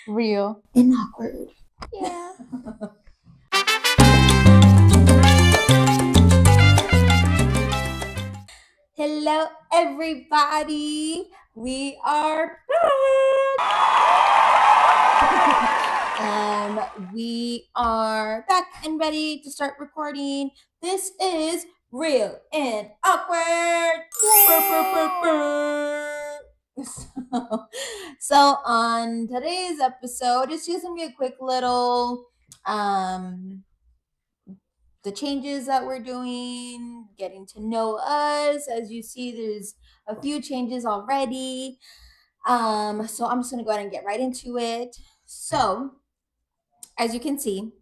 real and awkward. Yeah. Hello, everybody. We are back. We are back and ready to start recording. This is Real and Awkward. So on today's episode, it's just gonna be a quick little the changes that we're doing, getting to know us. As you see, there's a few changes already. So I'm just gonna go ahead and get right into it. So, as you can see,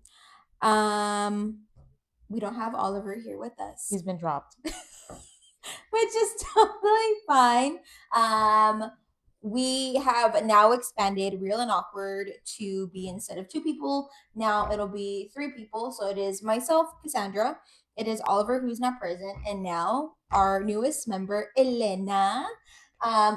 we don't have Oliver here with us. He's been dropped. Which is totally fine. We have now expanded Real and Awkward to be, instead of 2 people, now it'll be 3 people. So it is myself, Kassandra, it is Oliver, who's not present, and now our newest member, Helena,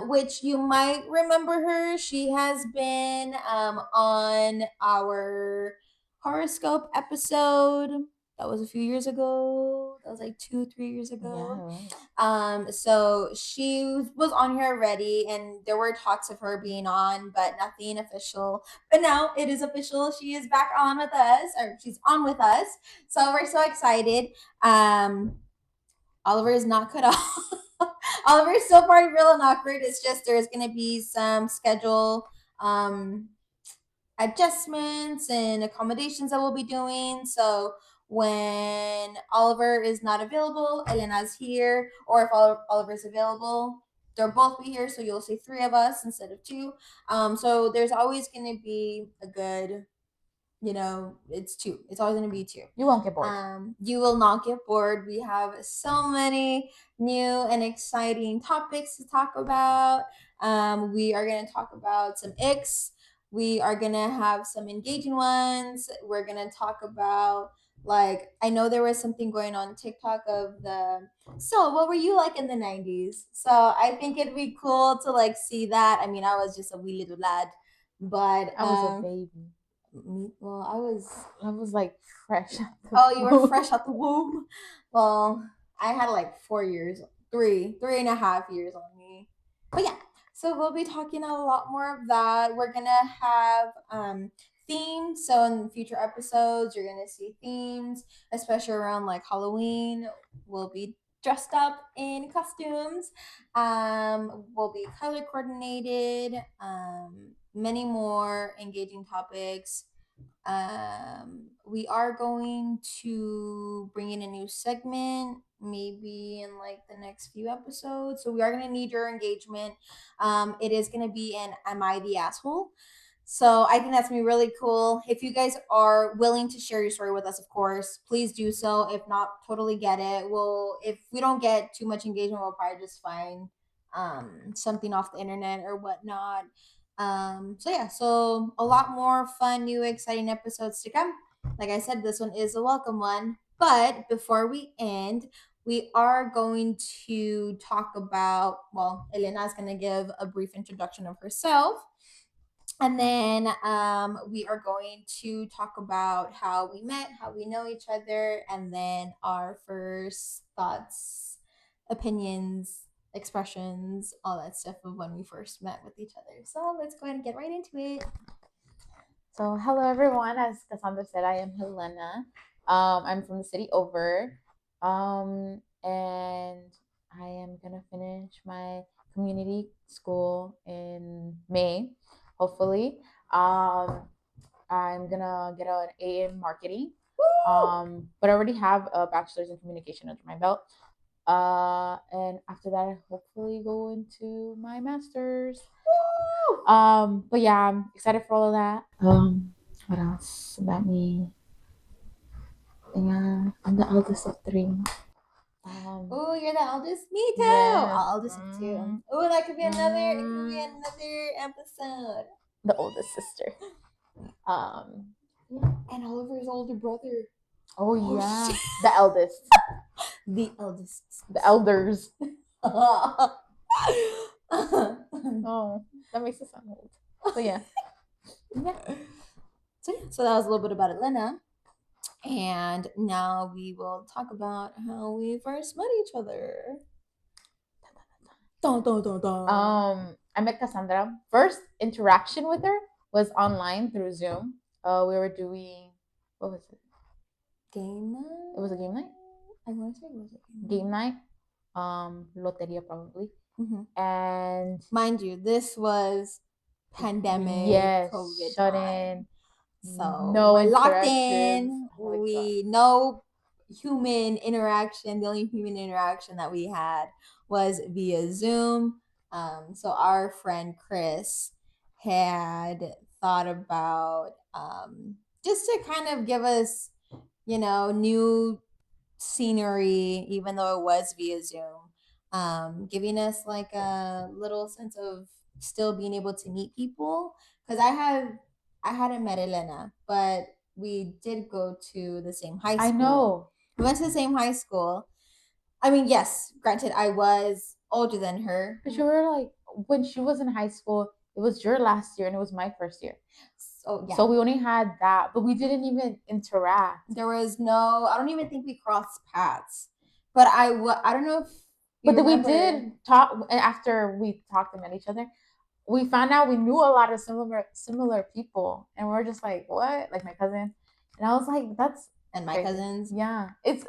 which you might remember her. She has been on our horoscope episode. That was a few years ago. That was like 2-3 years ago. Yeah. So she was on here already, and there were talks of her being on, but nothing official. But now it is official. She is back on with us, or she's on with us. So we're so excited. Oliver is not cut off. Oliver is still part of Real and Awkward. It's just there's gonna be some schedule adjustments and accommodations that we'll be doing. So when Oliver is not available, Elena's here, or if Oliver's available, they'll both be here. So you'll see 3 of us instead of 2. So there's always going to be a good, it's 2. It's always going to be 2. You won't get bored. You will not get bored. We have so many new and exciting topics to talk about. We are going to talk about some icks. We are going to have some engaging ones. We're going to talk about, like, I know there was something going on TikTok of so what were you like in the 90s? So I think it'd be cool to like see that. I mean, I was just a wee little lad, but I was a baby. Well, I was like fresh. You were fresh out the womb. Well, I had like 4 years, 3.5 years on me. But yeah, so we'll be talking a lot more of that. We're gonna have themes. So in future episodes, you're gonna see themes, especially around like Halloween. We'll be dressed up in costumes. We'll be color coordinated. Many more engaging topics. We are going to bring in a new segment maybe in like the next few episodes, so we are going to need your engagement. It is going to be an Am I the Asshole? So I think that's going to be really cool. If you guys are willing to share your story with us, of course, please do so. If not, totally get it. If we don't get too much engagement, we'll probably just find something off the internet or whatnot. So a lot more fun, new, exciting episodes to come. Like I said, this one is a welcome one. But before we end, we are going to talk about, Elena is going to give a brief introduction of herself. And then we are going to talk about how we met, how we know each other, and then our first thoughts, opinions, expressions, all that stuff of when we first met with each other. So let's go ahead and get right into it. So hello everyone. As Kassandra said, I am Helena. I'm from the city over. And I am gonna finish my community school in May, hopefully. I'm gonna get an A in marketing. But I already have a bachelor's in communication under my belt. And after that, I hopefully go into my master's. But yeah, I'm excited for all of that. What else about me? Yeah, I'm the eldest of 3. Oh, you're the eldest? Me too. Yes. Eldest of 2. Oh, that could be another. It could be another episode. The oldest sister. Yeah. And Oliver's older brother. Oh yeah, the eldest. The eldest. The elders. Oh, that makes it sound old. So yeah. Yeah. So that was a little bit about Helena. And now we will talk about how we first met each other. Dun, dun, dun, dun. I met Cassandra. First interaction with her was online through Zoom. We were doing, what was it? Game night? It was a game night. I want to say it was a Game night. Loteria probably. Mm-hmm. And mind you, this was pandemic yes, COVID shut time. in. So No we're locked interactions. in. Oh my god. We no human interaction. The only human interaction that we had was via Zoom. So our friend Chris had thought about just to kind of give us, new scenery, even though it was via Zoom, giving us like a little sense of still being able to meet people. Because I hadn't met Elena, but we did go to the same high I school. know. We went to the same high school. I mean, yes, granted, I was older than her. But you were like, when she was in high school, it was your last year and it was my first year. So yeah. So we only had that, but we didn't even interact. There was no. I don't even think we crossed paths. But I don't know if. But then we did talk after we talked and met each other. We found out we knew a lot of similar people, and we're just like, what? Like my cousin, and I was like, that's and my crazy. cousins. Yeah, it's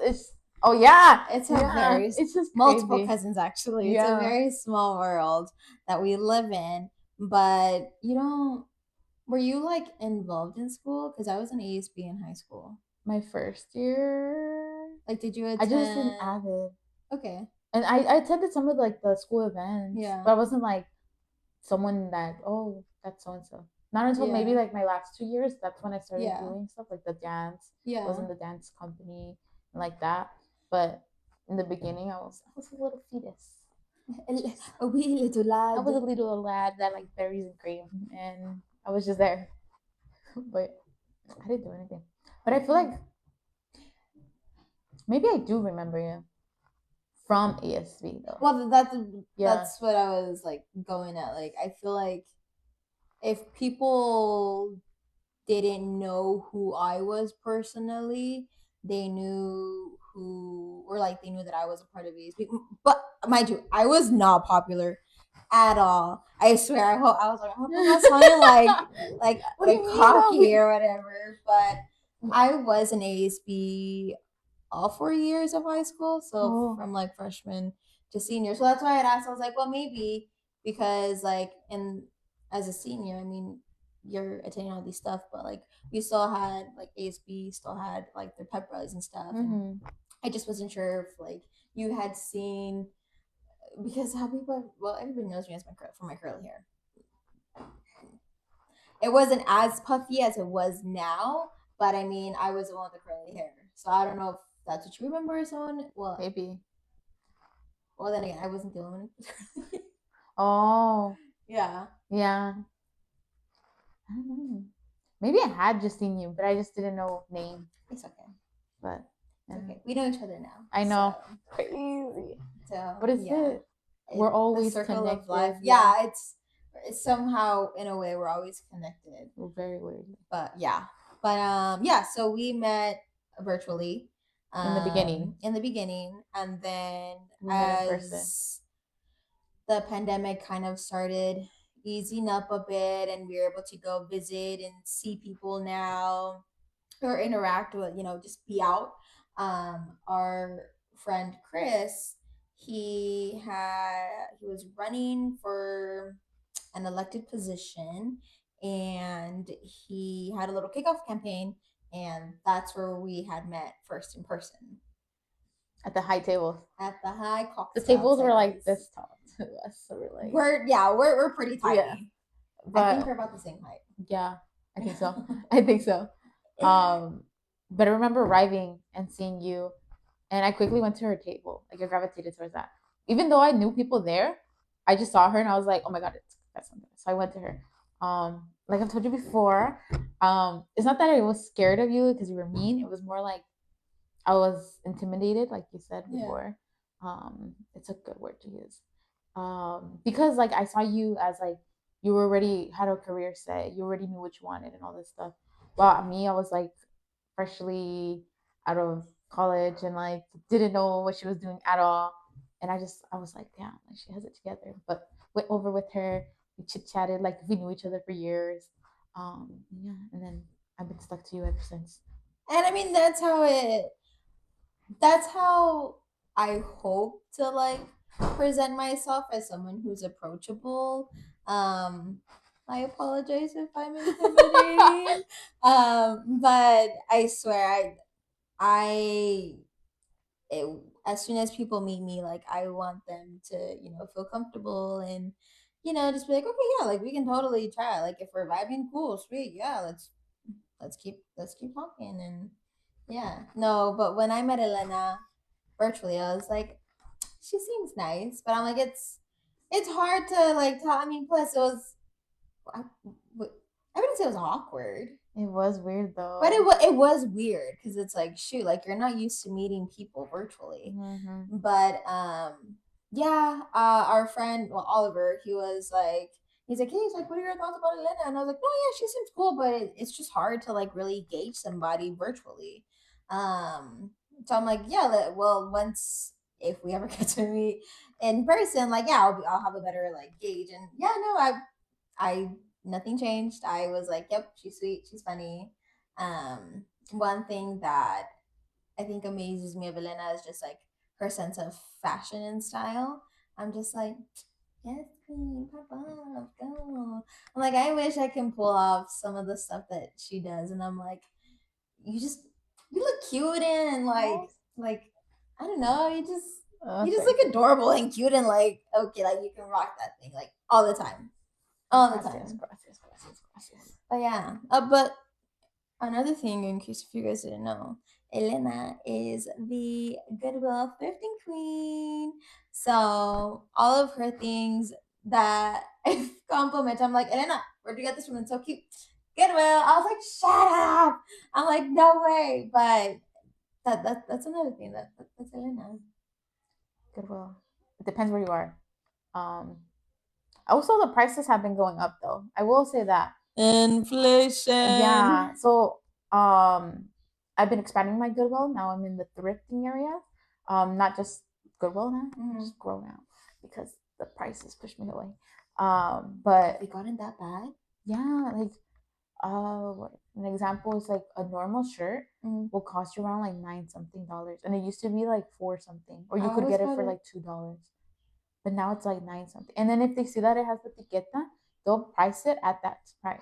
oh yeah, it's a very it's just multiple crazy. cousins actually. Yeah. It's a very small world that we live in. But you don't. Were you like involved in school? Because I was an ASB in high school. My first year. Like, did you attend? I just didn't avid. Okay. And I attended some of like the school events. Yeah. But I wasn't like someone that that's so and so. Not until maybe like my last 2 years. That's when I started doing stuff like the dance. Yeah. I was in the dance company and like that. But in the beginning, I was a little fetus. A wee little lad. I was a little lad that like berries and cream, and I was just there. But I didn't do anything. But I feel like maybe I do remember you from ASV though. Well, that's what I was like going at. Like, I feel like if people didn't know who I was personally, they knew who, or like they knew that I was a part of ASB. But mind you, I was not popular at all. I swear. I was like, I hope I'm not sounding like cocky or whatever. But I was an ASB all 4 years of high school, so from like freshman to senior. So that's why I had asked. I was like, well, maybe because like in as a senior, I mean, you're attending all these stuff, but like we still had like ASB still had like their pep rallies and stuff. And I just wasn't sure if like you had seen, because how people, well, everybody knows me as for my curly hair. It wasn't as puffy as it was now, but I mean, I was the one with the curly hair, so I don't know if that's what you remember someone. Well, maybe. Well, then again, I wasn't the only one. Oh. Yeah. Yeah. I don't know. Maybe I had just seen you, but I just didn't know name. It's okay. But it's okay. We know each other now. I know. So. Crazy. So, but it's it. We're always the circle connected. Of life. Yeah, it's somehow in a way we're always connected. We're very weird. But yeah. But yeah, so we met virtually. In the beginning. And then as the pandemic kind of started easing up a bit and we were able to go visit and see people now or interact with, just be out. Our friend Chris, he was running for an elected position, and he had a little kickoff campaign, and that's where we had met first in person. At the high tables. At the high cocktail. The tables were like this tall to us, so we're like we're pretty tiny. Yeah. But I think we're about the same height. Yeah, I think so. I think so. But I remember arriving and seeing you, and I quickly went to her table. Like I gravitated towards that. Even though I knew people there, I just saw her and I was like, oh my god, it's Kassandra. So I went to her. Like I've told you before, it's not that I was scared of you because you were mean. It was more like I was intimidated, like you said before. It's a good word to use. Because like I saw you as like you already had a career set, you already knew what you wanted and all this stuff. But me, I was like freshly out of college and like didn't know what she was doing at all. And I was like, damn, like she has it together. But went over with her, we chit chatted like we knew each other for years. Yeah, and then I've been stuck to you ever since. And I mean, that's how I hope to like present myself as someone who's approachable. Um, I apologize if I'm intimidating. But I swear, I it, as soon as people meet me, like I want them to, feel comfortable and, just be like, okay, yeah, like we can totally try. Like if we're vibing, cool, sweet, yeah, let's keep talking and yeah, no. But when I met Elena virtually, I was like, she seems nice, but I'm like, it's hard to like tell. I mean, plus it was, I, I wouldn't say it was awkward. It was weird though. But it was weird because it's like, shoot, like you're not used to meeting people virtually. But yeah, our friend, well, Oliver, he's like, hey, he's like, what are your thoughts about Elena? And I was like, no, yeah, she seems cool, but it's just hard to like really gauge somebody virtually. So I'm like, yeah, well, once if we ever get to meet in person, like, yeah, I'll have a better like gauge. And yeah, no, I nothing changed. I was like, yep, she's sweet, she's funny. One thing that I think amazes me of Elena is just like her sense of fashion and style. I'm just like, yes, queen, pop off, go. I'm like, I wish I can pull off some of the stuff that she does, and I'm like, you just you look cute and like I don't know, you just look adorable and cute and like okay, like you can rock that thing like all the time all the Gracias, time. gracias, gracias, gracias. But yeah, but another thing, in case if you guys didn't know, Elena is the Goodwill thrifting queen. So all of her things that I compliment, I'm like, Elena, where'd you get this from? It's so cute. Goodwill. I was like, shut up. I'm like, no way. But that's another thing. That's Elena. Goodwill. It depends where you are. Um, Also, the prices have been going up though. I will say that. Inflation. Yeah. So, I've been expanding my Goodwill. Now I'm in the thrifting area. Not just Goodwill now. Just grow now because the prices pushed me away. But They gotten that bad? yeah, like what an example is like a normal shirt will cost you around like nine something dollars, and it used to be like four something, or you could get it for like $2. But now it's like nine something. And then if they see that it has the etiqueta, they'll price it at that price.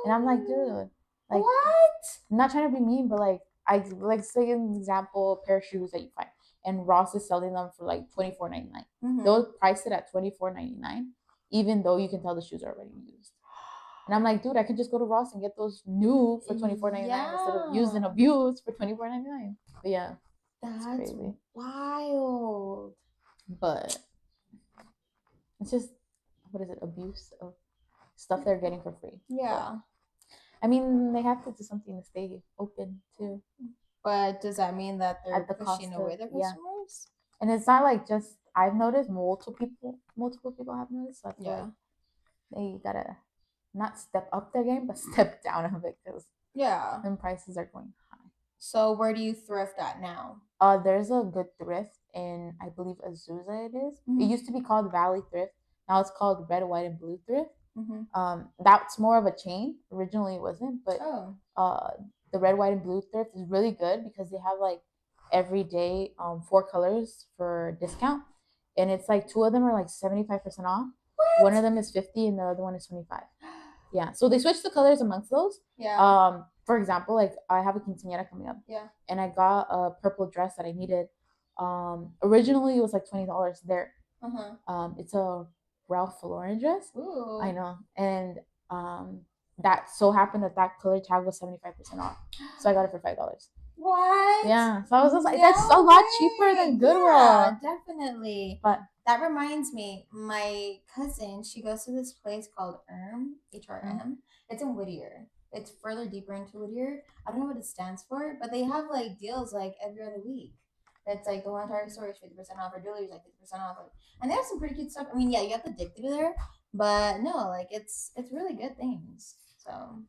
And I'm like, dude, like what? I'm not trying to be mean, but like I like say an example, a pair of shoes that you find, and Ross is selling them for like $24.99. They'll price it at $24.99, even though you can tell the shoes are already used. And I'm like, dude, I could just go to Ross and get those new for $24.99 instead of used and abused for $24.99. But yeah, that's crazy. wild. But it's just what is it? Abuse of stuff they're getting for free. Yeah. But, I mean, they have to do something to stay open too. But does that mean that they're At the pushing away their customers? Yeah. And it's not like just I've noticed. Multiple people have noticed. So I feel like they gotta not step up their game, but step down a bit because then prices are going high. So where do you thrift at now? There's a good thrift in I believe Azusa. It is. It used to be called Valley Thrift. Now it's called Red, White, and Blue Thrift. That's more of a chain. Originally it wasn't, but the Red, White, and Blue Thrift is really good because they have like every day 4 colors for discount, and it's like two of them are like 75% off. What? One of them is 50 and the other one is 25. Yeah, so they switch the colors amongst those. Yeah. For example, like I have a quinceañera coming up. Yeah. And I got a purple dress that I needed. Originally it was like $20 there. It's a Ralph Lauren dress. Ooh. I know, and that so happened that color tag was 75% off, so I got it for $5. What? Yeah, so I was just like, that's a lot cheaper than Goodwill. Yeah, definitely. But that reminds me, my cousin, she goes to this place called HRM. It's in Whittier. It's further deeper into Whittier. I don't know what it stands for, but they have like deals like every other week. It's like the whole entire store is 50% off, or jewelry is like 50% off. And they have some pretty cute stuff. I mean, yeah, you have to dig through there, But no, like it's really good things. So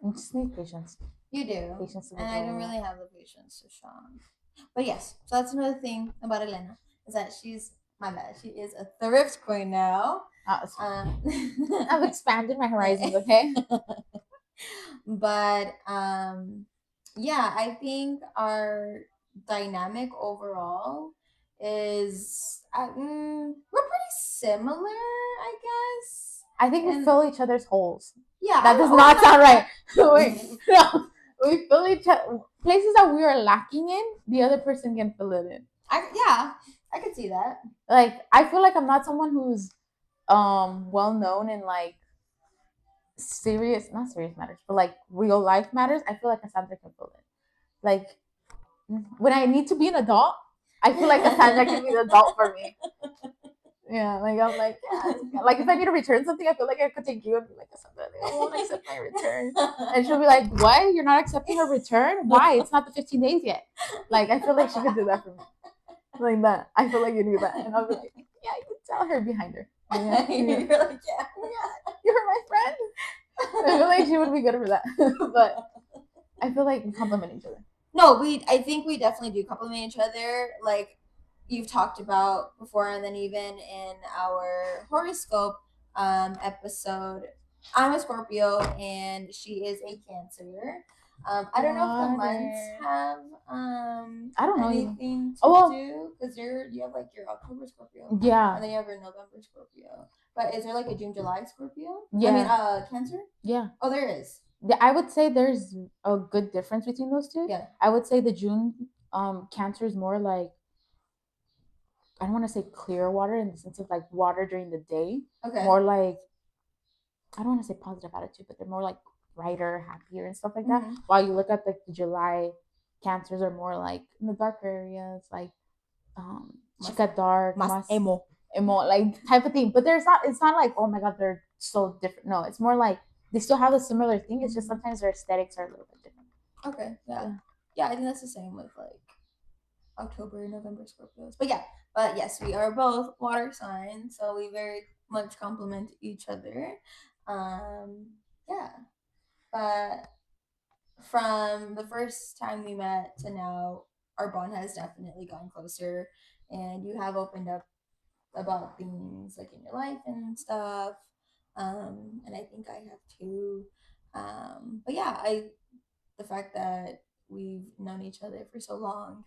You just need patience. you do, Patience to and get I don't going. really have the patience to Sean. But yes, so that's another thing about Elena is that she's my bad. She is a thrift queen now. Um, I've expanded my horizons. Okay. but yeah, I think our dynamic overall is we're pretty similar, I guess. I think we And fill each other's holes. yeah, That does not sound right. Wait, no. We fill each other places that we are lacking in. The other person can fill it in. yeah, I could see that. Like I feel like I'm not someone who's well known in like not serious matters, but like real life matters. I feel like Kassandra can fill it. Like when I need to be an adult, I feel like Kassandra can be the adult for me. Yeah, like I'm like, yeah, like if I need to return something, I feel like I could take you and be like, Cassandra, I won't accept my return. And she'll be like, what? You're not accepting her return? Why? It's not the 15 days yet. Like I feel like she could do that for me. Like that. I feel like you do that. And I'll be like, yeah, you can tell her behind her. Yeah. You're like, yeah. You're my friend. I feel like she would be good for that. But I feel like we complement each other. No, I think we definitely do complement each other. Like you've talked about before, and then even in our horoscope episode, I'm a Scorpio and she is a Cancer. I don't know if the months have I don't know anything to Oh, well, do because you have like your October Scorpio yeah. and then you have your November Scorpio. But is there like a June July Scorpio? Yeah. I mean, Cancer. Yeah. Oh, there is. Yeah, I would say there's a good difference between those two. Yeah. I would say the June Cancer is more like, I don't want to say clear water in the sense of like water during the day. Okay. More like, I don't want to say positive attitude, but they're more like brighter, happier, and stuff like that. Mhm. While you look at like the July Cancers are more like in the darker areas, like chica dark, Mas emo. like type of thing. But there's not. It's not like, oh my god, they're so different. No, it's more like they still have a similar thing. It's just sometimes their aesthetics are a little bit different. Okay. Yeah. I think that's the same with like October, November Scorpios. But yes, we are both water signs, so we very much complement each other. Yeah. But from the first time we met to now, our bond has definitely gotten closer, and you have opened up about things like in your life and stuff. And I think I have too. But yeah, the fact that we've known each other for so long,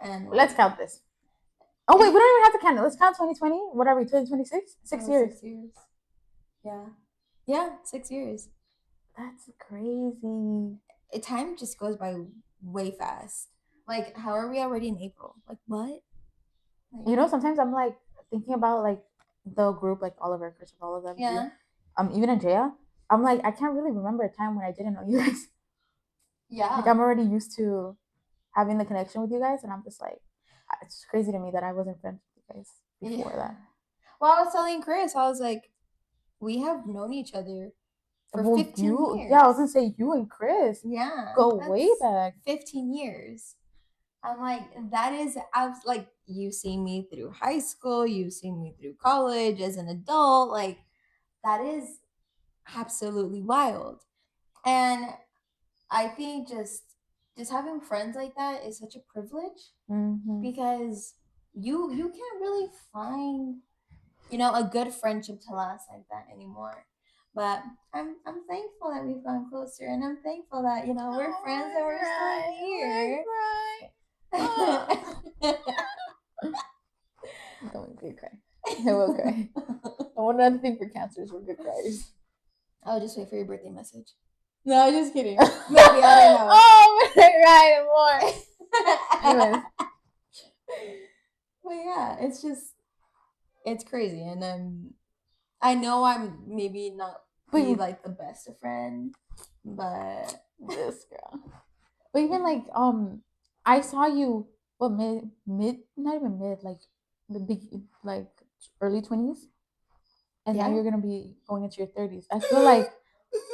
and Let's count this. Oh wait, we don't even have to count it. Let's count 2020. What are we? 2026? 6 years. 6 years. Yeah. Yeah, 6 years. That's crazy. Time just goes by way fast. Like, how are we already in April? Like, what? You know, sometimes I'm like thinking about like the group, like Oliver, Christopher, all of them. Yeah. Even Andrea. I'm like, I can't really remember a time when I didn't know you guys. Yeah. Like I'm already used to having the connection with you guys, and I'm just like, it's crazy to me that I wasn't friends with you guys before that. Well, I was telling Chris, I was like, we have known each other for 15 years. Yeah, I was gonna say you and Chris. Yeah. Go way back. 15 years. I'm like, that is, I was like, you've seen me through high school, you've seen me through college as an adult. Like, that is absolutely wild. And I think just having friends like that is such a privilege because you can't really find a good friendship to last like that anymore. But I'm thankful that we've gone closer, and I'm thankful that we're friends and we're still here. Don't make me cry. I will cry. I want another thing for cancers. We're good criers. I'll just wait for your birthday message. No, I'm just kidding. Maybe, I don't know. Oh, right, more. Anyways. But yeah, it's crazy, and I know I'm maybe not like the best of friend, but this girl. But even like I saw you mid not even mid, like the big, like early 20s, and now you're gonna be going into your 30s. I feel like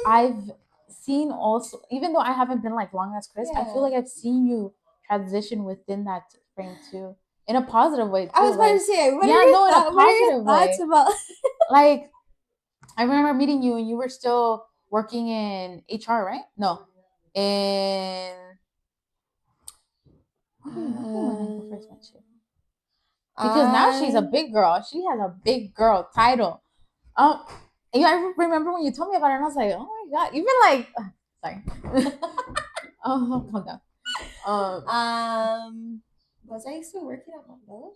I've seen also, even though I haven't been like long as Chris, I feel like I've seen you transition within that frame too, in a positive way too. I was about to say, in a positive way. About like I remember meeting you, and you were still working in HR, right? No, in what do you work in when I first met you? Because now she's a big girl. She has a big girl title. Um, I remember when you told me about it, and I was like, oh my god, you've been like, sorry. Oh, calm down. Was I still working at Umbrella?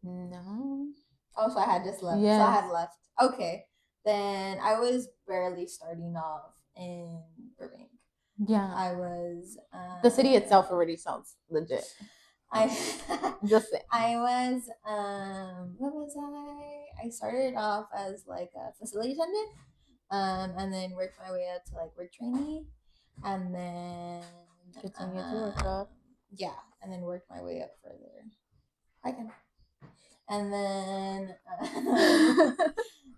No. Oh, so I had just left. Yes. So I had left. Okay, then I was barely starting off in Burbank. Yeah. I was. The city itself already sounds legit. I just say. I was what was I? I started off as like a facility attendant, and then worked my way up to like work trainee, and then continue to work up. Yeah, and then worked my way up further. I can. And then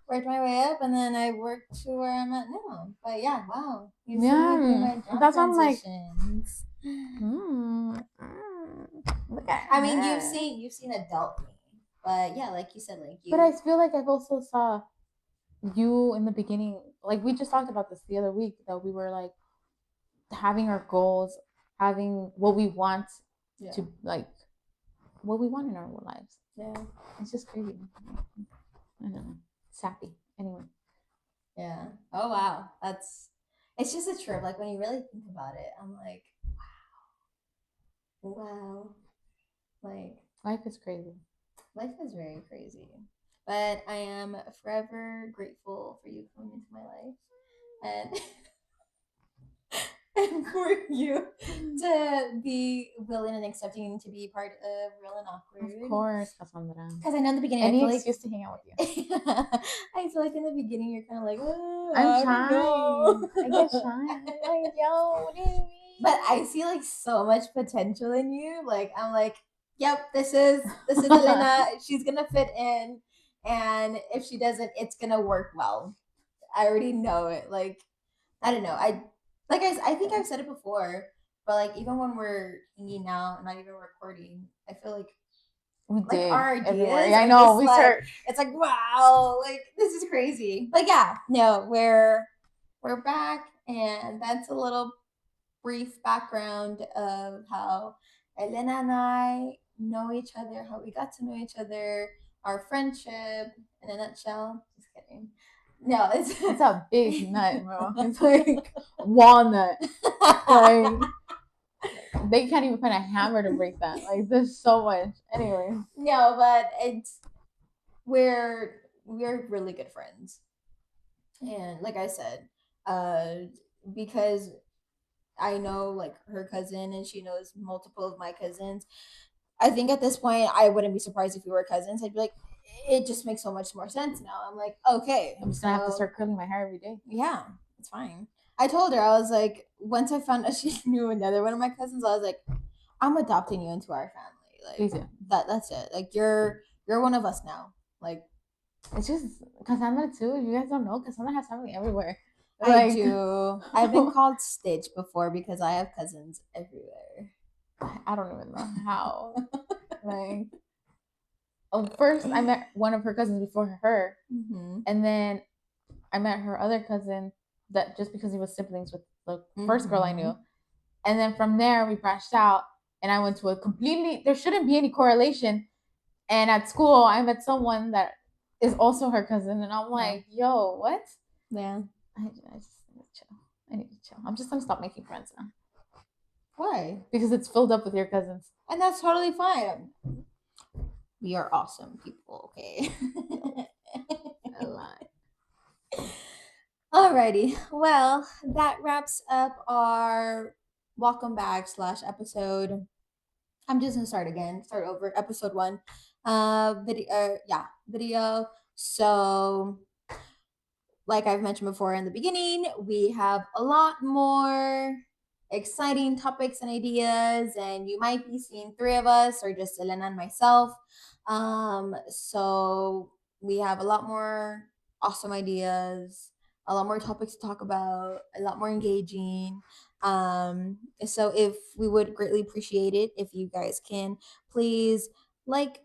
worked my way up, and then I worked to where I'm at now. But yeah, wow, you see me through my job that's transitions. Look at I mean, you've seen adult me, but yeah, like you said, like you. But I feel like I've also saw you in the beginning. Like we just talked about this the other week, that we were like having our goals, having what we want to like, what we want in our lives. Yeah, it's just crazy. I don't know, sappy. Anyway. Yeah. Oh wow, it's just a trip. Like when you really think about it, I'm like, wow. Like life is crazy. Life is very crazy. But I am forever grateful for you coming into my life and for you to be willing and accepting to be part of Real and Awkward. Of course, Kassandra. Because I know in the beginning, any I feel excuse to hang out with you. I feel like in the beginning you're kind of like, oh, I'm shy. I get shy. Like, yo, what do you mean? But I see like so much potential in you. Like I'm like, yep, this is Helena. She's gonna fit in, and if she doesn't, it's gonna work well. I already know it. Like I don't know. I think I've said it before, but like even when we're hanging out, not even recording, I feel like we like did our ideas. everywhere. I know we like, it's like wow, like this is crazy. But yeah, no, we're back, and that's a little brief background of how Helena and I know each other, how we got to know each other, our friendship in a nutshell. Just kidding. No, it's a big nut, bro. It's like walnut. Like they can't even find a hammer to break that. Like there's so much. Anyway. No, but we're really good friends. And like I said, because I know like her cousin and she knows multiple of my cousins. I think at this point I wouldn't be surprised if we were cousins. I'd be like, it just makes so much more sense now. I'm like, okay, I'm just gonna have to start curling my hair every day. Yeah, it's fine. I told her, I was like, once I found out she knew another one of my cousins, I was like, I'm adopting you into our family. Like that's it. Like you're one of us now. Like it's just Kassandra too. If you guys don't know, Kassandra has family everywhere. I do. I've been called Stitch before because I have cousins everywhere. I don't even know how. Like, first I met one of her cousins before her, and then I met her other cousin that just because he was siblings with the first girl I knew, and then from there we branched out, and I went to a completely. There shouldn't be any correlation, and at school I met someone that is also her cousin, and I'm like, yo, what? Yeah. I just need to chill. I need to chill. I'm just gonna stop making friends now. Why? Because it's filled up with your cousins. And that's totally fine. We are awesome people, okay? A lot. Alrighty. Well, that wraps up our welcome back / episode. I'm just gonna start over. Episode 1. Video. So like I've mentioned before in the beginning, we have a lot more exciting topics and ideas, and you might be seeing 3 of us or just Elena and myself. So we have a lot more awesome ideas, a lot more topics to talk about, a lot more engaging. So if we would greatly appreciate it if you guys can please like,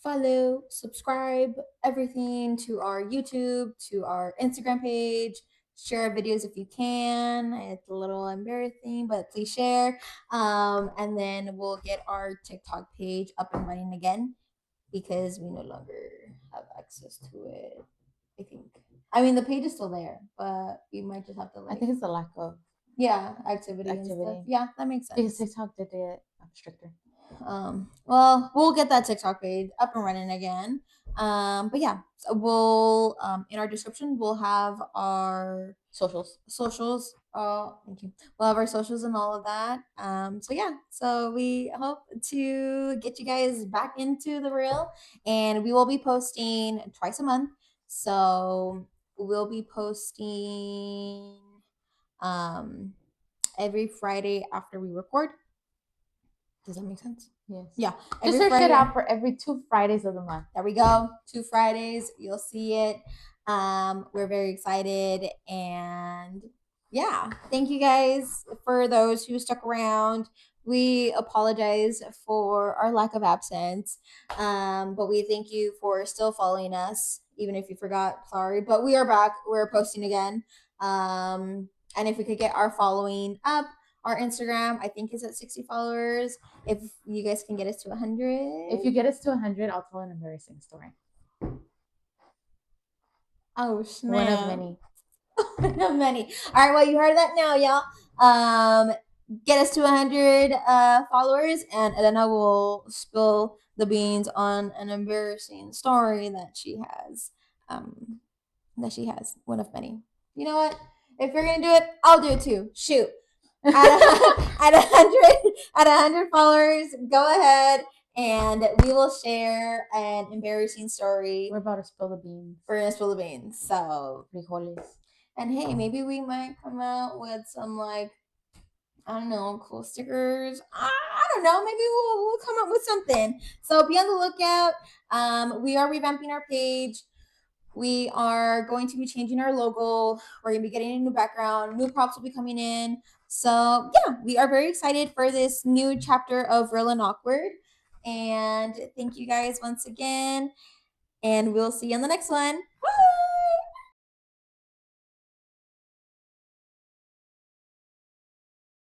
follow, subscribe, everything to our YouTube, to our Instagram page. Share videos if you can. It's a little embarrassing, but please share. And then we'll get our TikTok page up and running again because we no longer have access to it. I think. I mean, the page is still there, but we might just have to I think it's the lack of yeah, activity and stuff. activity. Yeah, that makes Because sense. TikTok did it stricter. Well, we'll get that TikTok page up and running again. But yeah, so we'll in our description we'll have our Socials. thank you. We'll have our socials and all of that. So yeah, so we hope to get you guys back into the reel, and we will be posting twice a month. So we'll be posting um every Friday after we record. Does that make sense? Yes. Yeah. Just search it out for every 2 Fridays of the month. There we go. 2 Fridays. You'll see it. We're very excited. And yeah, thank you guys for those who stuck around. We apologize for our lack of absence. But we thank you for still following us, even if you forgot. Sorry. But we are back. We're posting again. And if we could get our following up, our Instagram, I think, is at 60 followers. If you guys can get us to 100. If you get us to 100, I'll tell an embarrassing story. Oh, snap. One of many. One of many. All right, well, you heard that now, y'all. Get us to 100 followers, and Elena will spill the beans on an embarrassing story that she has. One of many. You know what? If you're gonna do it, I'll do it too. Shoot. At a hundred followers, go ahead and we will share an embarrassing story. We're about to spill the beans. We're gonna spill the beans. So frijoles. And hey, maybe we might come out with some like I don't know, cool stickers. I don't know. Maybe we'll come up with something. So be on the lookout. We are revamping our page. We are going to be changing our logo. We're going to be getting a new background. New props will be coming in. So, yeah, we are very excited for this new chapter of Real and Awkward. And thank you guys once again. And we'll see you on the next one.